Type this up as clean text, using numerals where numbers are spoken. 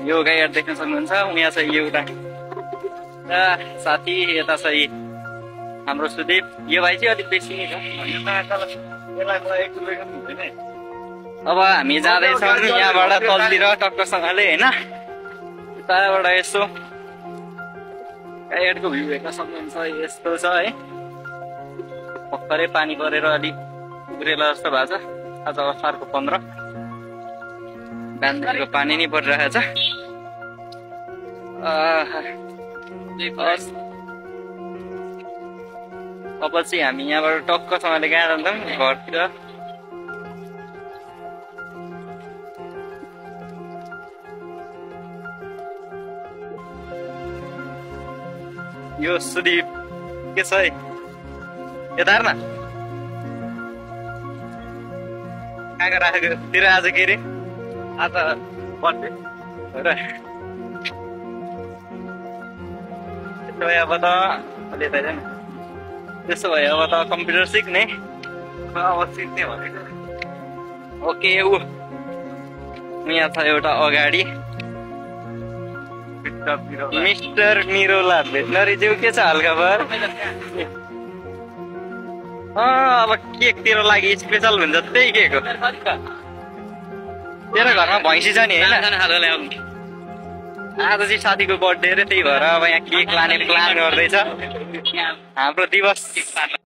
यो गाई देख्न सक्नुहुन्छ। यहाँ छ एउटा साथी, यता छ हाम्रो सुदीप। यो भाइ चाहिँ अलिक बेसी नै छ। अब हामी जाँदैछौँ यहाँबाट तलतिर टक्कसँगले होइन। यताबाट यसो गाईहरूको भ्यू हेर्न सक्नुहुन्छ। यस्तो छ है, भर्खरै पानी परेर अलिक उब्रेला जस्तो भएको छ। आज असारको 15, बिहानदेखिको पानी नै परिरहेको छ। अब चाहिँ हामी यहाँबाट टक्कसँगले कहाँ जान्छौँ? घरतिर। यो सुदीप के छ है? यता हेर्न कहाँ राखेको तिर आज के अरे आज बर्थडे र त्यसो भए अब त अलि यता हेर्न। त्यसो भए अब त कम्प्युटर सिक्ने, अब सिक्ने भनेको। ओके, यहाँ छ एउटा अगाडि मिस्टर निरोला भेटनरी ज्यू। के छ हालखबर? अब केकतिर लागि स्पेसल हुन्छ त्यही केक हो। तेरो घरमा भैँसी छ नि होइन? आज चाहिँ साथीको बर्थडे रे, त्यही भएर अब यहाँ केक लाने प्लान गर्दैछ हाम्रो दिवस।